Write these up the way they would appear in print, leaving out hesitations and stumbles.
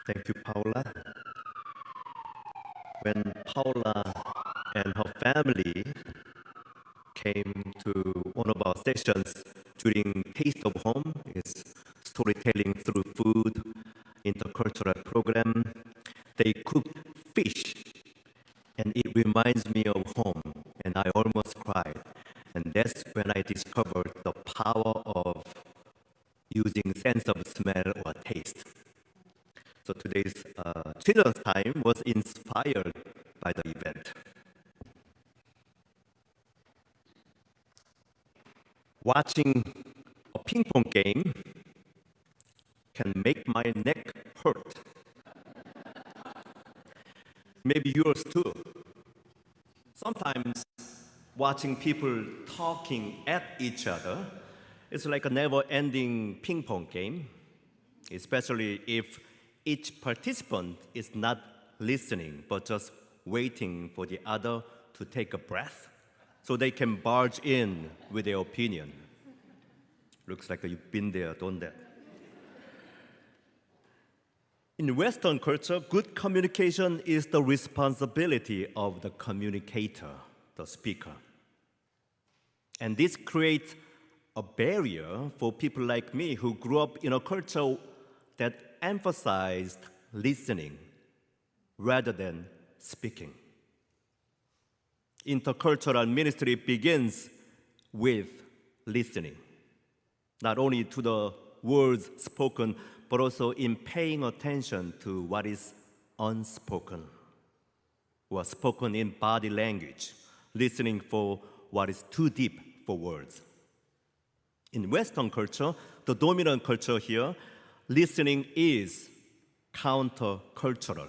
Thank you, Paula. When Paula and her family came to one of our sessions during Taste of Home, it's storytelling through food, intercultural program, they cooked fish, and it reminds me of home, and I almost cried. And that's when I discovered the power of using sense of smell or taste. So today's children's time was inspired by the event. Watching a ping pong game can make my neck hurt. Maybe yours too. Sometimes watching people talking at each other is like a never-ending ping pong game, especially if each participant is not listening but just waiting for the other to take a breath so they can barge in with their opinion. Looks like you've been there, done that. In Western culture, good communication is the responsibility of the communicator, the speaker. And this creates a barrier for people like me who grew up in a culture that emphasized listening rather than speaking. Intercultural ministry begins with listening, not only to the words spoken, but also in paying attention to what is unspoken, or spoken in body language, listening for what is too deep for words. In Western culture, the dominant culture here, listening is countercultural.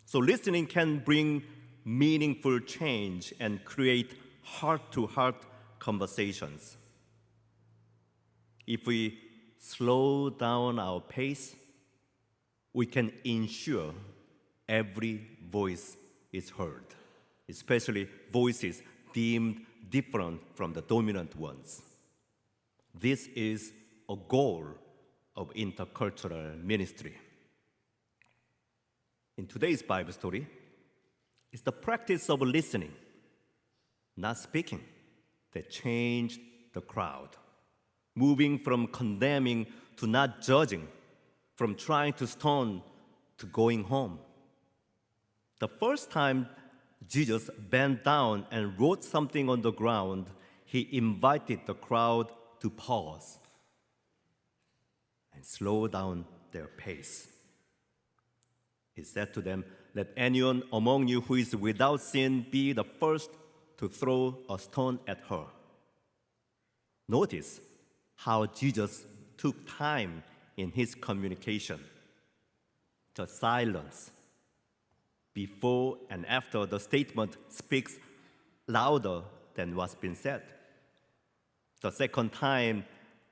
So listening can bring meaningful change and create heart-to-heart conversations. If we slow down our pace, we can ensure every voice is heard, especially voices deemed different from the dominant ones. This is a goal of intercultural ministry. In today's Bible story, it's the practice of listening, not speaking, that changed the crowd, moving from condemning to not judging, from trying to stone to going home. The first time Jesus bent down and wrote something on the ground, he invited the crowd to pause and slow down their pace. He said to them, "Let anyone among you who is without sin be the first to throw a stone at her." Notice how Jesus took time in his communication. The silence before and after the statement speaks louder than what's been said. The second time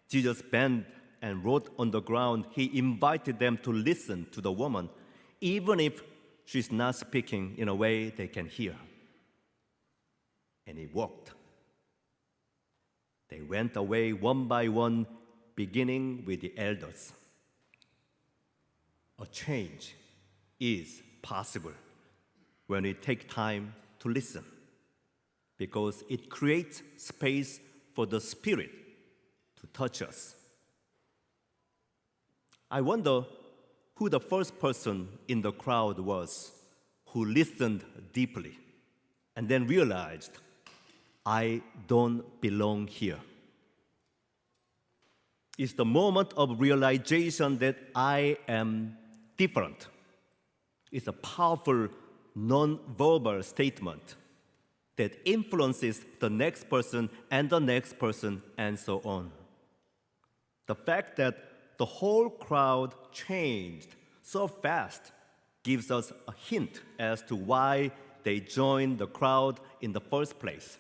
Jesus bent and wrote on the ground, he invited them to listen to the woman, even if she's not speaking in a way they can hear. And he walked. They went away one by one, beginning with the elders. A change is possible when we take time to listen, because it creates space for the Spirit to touch us. I wonder who the first person in the crowd was who listened deeply and then realized, I don't belong here. It's the moment of realization that I am different. It's a powerful non-verbal statement that influences the next person and the next person and so on. The fact that the whole crowd changed so fast gives us a hint as to why they joined the crowd in the first place.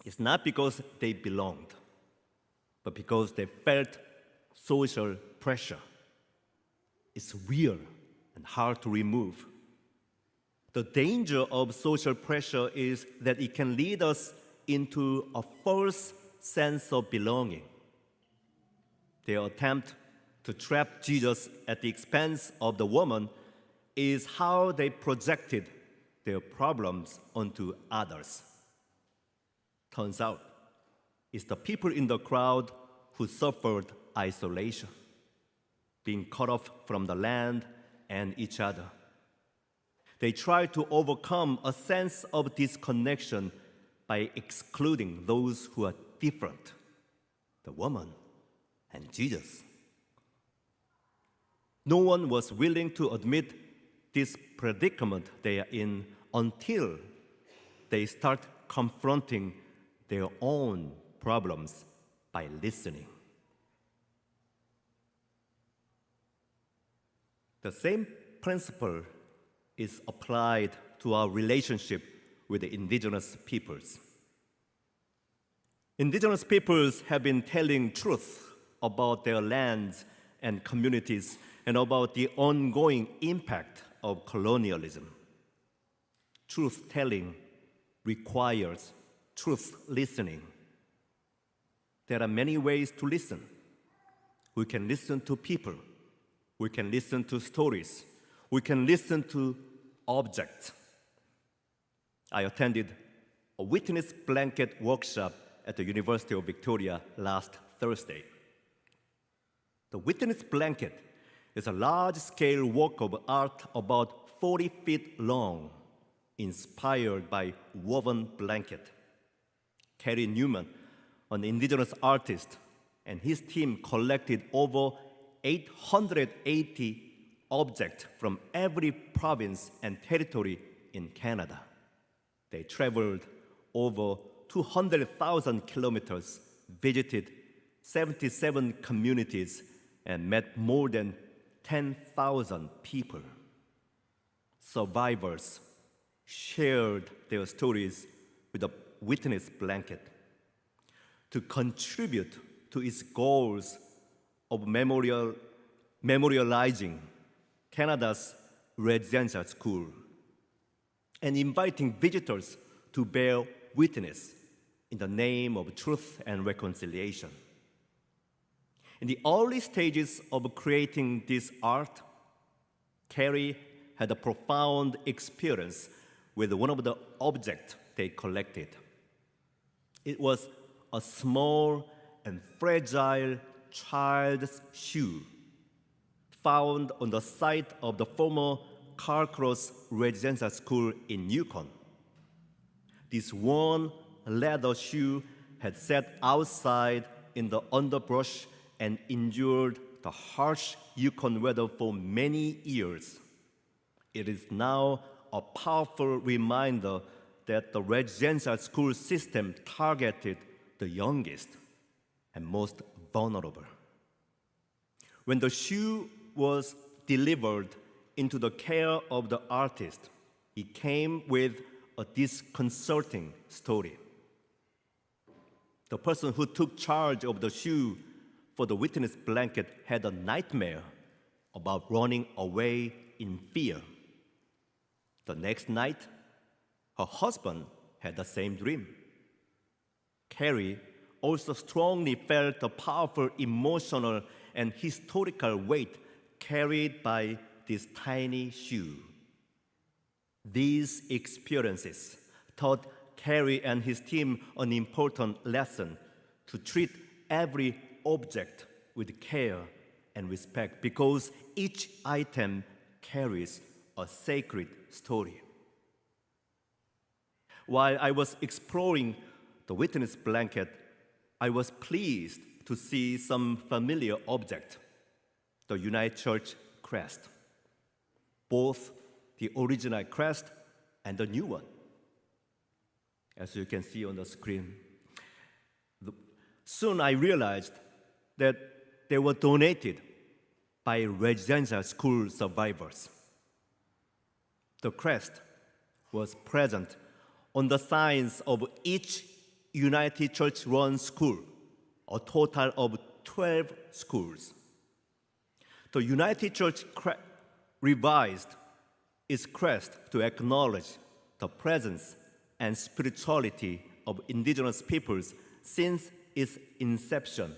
It's not because they belonged, but because they felt social pressure. It's real and hard to remove. The danger of social pressure is that it can lead us into a false sense of belonging. Their attempt to trap Jesus at the expense of the woman is how they projected their problems onto others. Turns out, it's the people in the crowd who suffered isolation, being cut off from the land and each other. They tried to overcome a sense of disconnection by excluding those who are different, the woman and Jesus. No one was willing to admit this predicament they are in until they start confronting their own problems by listening. The same principle is applied to our relationship with the indigenous peoples. Indigenous peoples have been telling truth about their lands and communities and about the ongoing impact of colonialism. Truth-telling requires truth listening. There are many ways to listen. We can listen to people. We can listen to stories. We can listen to objects. I attended a witness blanket workshop at the University of Victoria last Thursday. The witness blanket is a large-scale work of art about 40 feet long, inspired by woven blanket. Kerry Newman, an indigenous artist, and his team collected over 880 objects from every province and territory in Canada. They traveled over 200,000 kilometers, visited 77 communities, and met more than 10,000 people. Survivors shared their stories with a witness blanket to contribute to its goals of memorializing Canada's residential school and inviting visitors to bear witness in the name of truth and reconciliation. In the early stages of creating this art, Kerry had a profound experience with one of the objects they collected. It was a small and fragile child's shoe found on the site of the former Carcross Residential School in Yukon. This worn leather shoe had sat outside in the underbrush and endured the harsh Yukon weather for many years. It is now a powerful reminder that the residential school system targeted the youngest and most vulnerable. When the shoe was delivered into the care of the artist, it came with a disconcerting story. The person who took charge of the shoe for the witness blanket had a nightmare about running away in fear. The next night, her husband had the same dream. Kerry also strongly felt the powerful emotional and historical weight carried by this tiny shoe. These experiences taught Kerry and his team an important lesson to treat every object with care and respect because each item carries a sacred story. While I was exploring the witness blanket, I was pleased to see some familiar objects, the United Church crest, both the original crest and the new one. As you can see on the screen. Soon I realized that they were donated by residential school survivors. The crest was present on the signs of each United Church-run school, a total of 12 schools. The United Church revised its crest to acknowledge the presence and spirituality of indigenous peoples since its inception,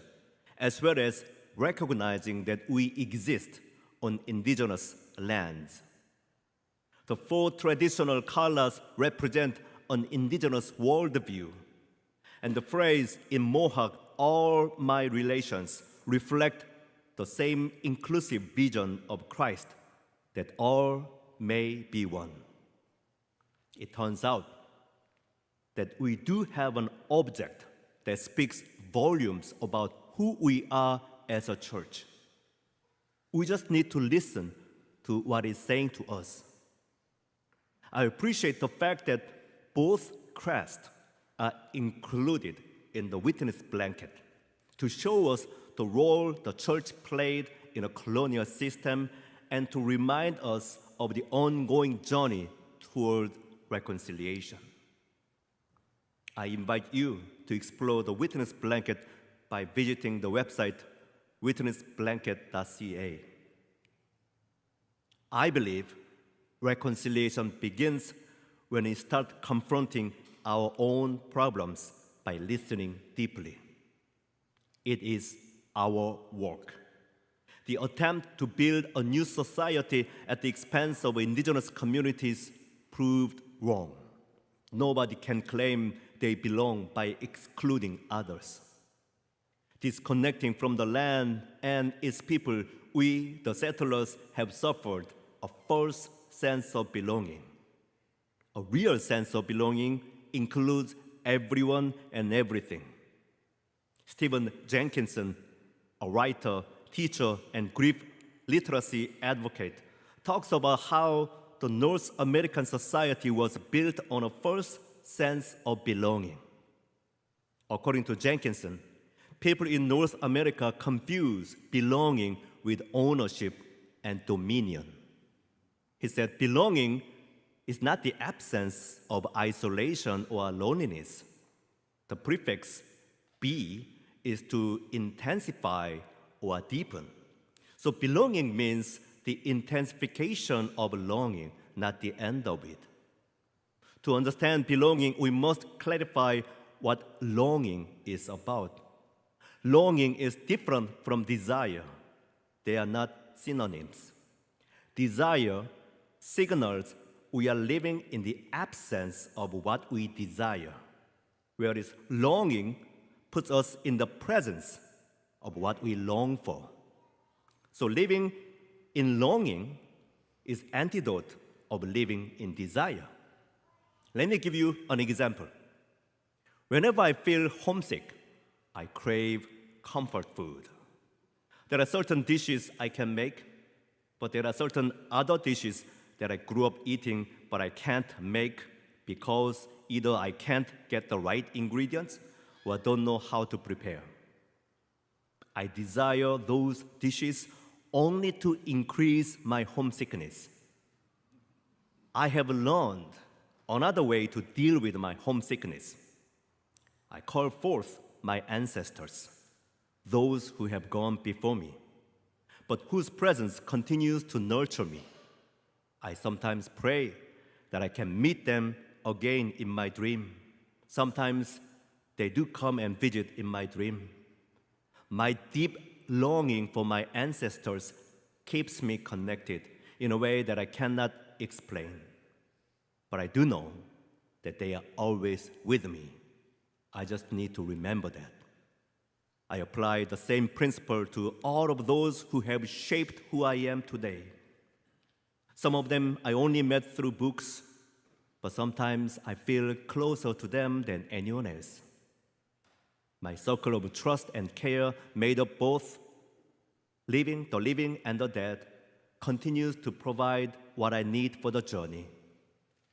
as well as recognizing that we exist on indigenous lands. The 4 traditional colors represent an indigenous worldview, and the phrase in Mohawk, all my relations, reflect the same inclusive vision of Christ, that all may be one. It turns out that we do have an object that speaks volumes about who we are as a church. We just need to listen to what it's saying to us. I appreciate the fact that both crests are included in the witness blanket to show us the role the church played in a colonial system and to remind us of the ongoing journey toward reconciliation. I invite you to explore the witness blanket by visiting the website witnessblanket.ca. I believe reconciliation begins when we start confronting our own problems by listening deeply. It is our work. The attempt to build a new society at the expense of indigenous communities proved wrong. Nobody can claim they belong by excluding others. Disconnecting from the land and its people, we, the settlers, have suffered a false sense of belonging. A real sense of belonging includes everyone and everything. Stephen Jenkinson, a writer, teacher, and grief literacy advocate, talks about how the North American society was built on a false sense of belonging. According to Jenkinson, people in North America confuse belonging with ownership and dominion. He said belonging is not the absence of isolation or loneliness. The prefix be is to intensify or deepen. So belonging means the intensification of longing, not the end of it. To understand belonging, we must clarify what longing is about. Longing is different from desire. They are not synonyms. Desire signals we are living in the absence of what we desire, whereas longing puts us in the presence of what we long for. So living in longing is antidote of living in desire. Let me give you an example. Whenever I feel homesick, I crave comfort food. There are certain dishes I can make, but there are certain other dishes that I grew up eating but I can't make because either I can't get the right ingredients or don't know how to prepare. I desire those dishes only to increase my homesickness. I have learned another way to deal with my homesickness. I call forth my ancestors, those who have gone before me, but whose presence continues to nurture me. I sometimes pray that I can meet them again in my dream. Sometimes they do come and visit in my dream. My deep longing for my ancestors keeps me connected in a way that I cannot explain. But I do know that they are always with me. I just need to remember that. I apply the same principle to all of those who have shaped who I am today. Some of them I only met through books, but sometimes I feel closer to them than anyone else. My circle of trust and care, made up both the living and the dead, continues to provide what I need for the journey: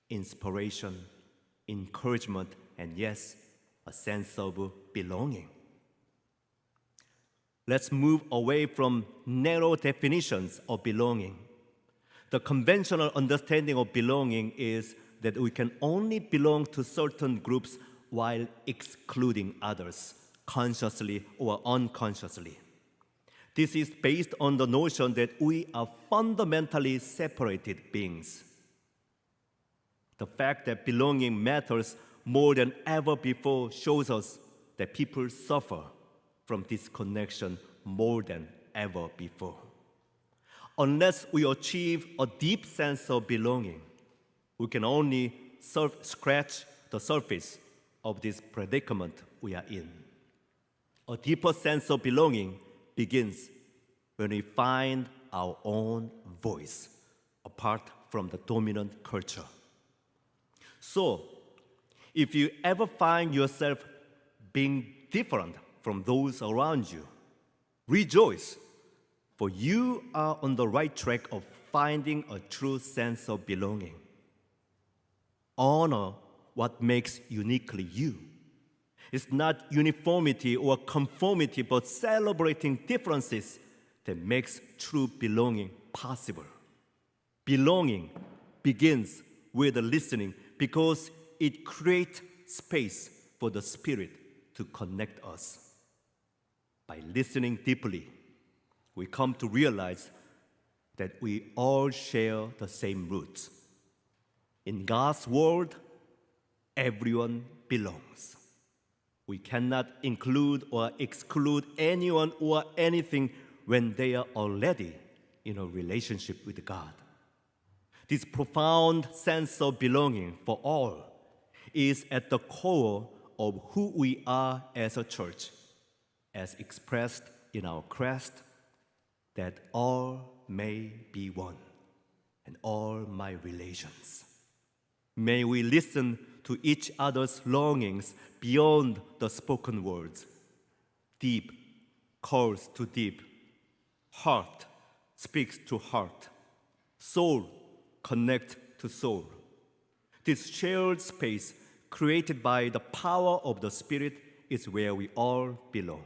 inspiration, encouragement, and yes, a sense of belonging. Let's move away from narrow definitions of belonging. The conventional understanding of belonging is that we can only belong to certain groups while excluding others, consciously or unconsciously. This is based on the notion that we are fundamentally separated beings. The fact that belonging matters more than ever before shows us that people suffer from disconnection more than ever before. Unless we achieve a deep sense of belonging, we can only scratch the surface of this predicament we are in. A deeper sense of belonging begins when we find our own voice apart from the dominant culture. So, if you ever find yourself being different from those around you, rejoice, for you are on the right track of finding a true sense of belonging. Honor what makes uniquely you. It's not uniformity or conformity, but celebrating differences that makes true belonging possible. Belonging begins with listening because it creates space for the Spirit to connect us. By listening deeply, we come to realize that we all share the same roots. In God's world, everyone belongs. We cannot include or exclude anyone or anything when they are already in a relationship with God. This profound sense of belonging for all is at the core of who we are as a church, as expressed in our crest, that all may be one, and all my relations. May we listen to each other's longings beyond the spoken words. Deep calls to deep. Heart speaks to heart. Soul connects to soul. This shared space created by the power of the Spirit is where we all belong.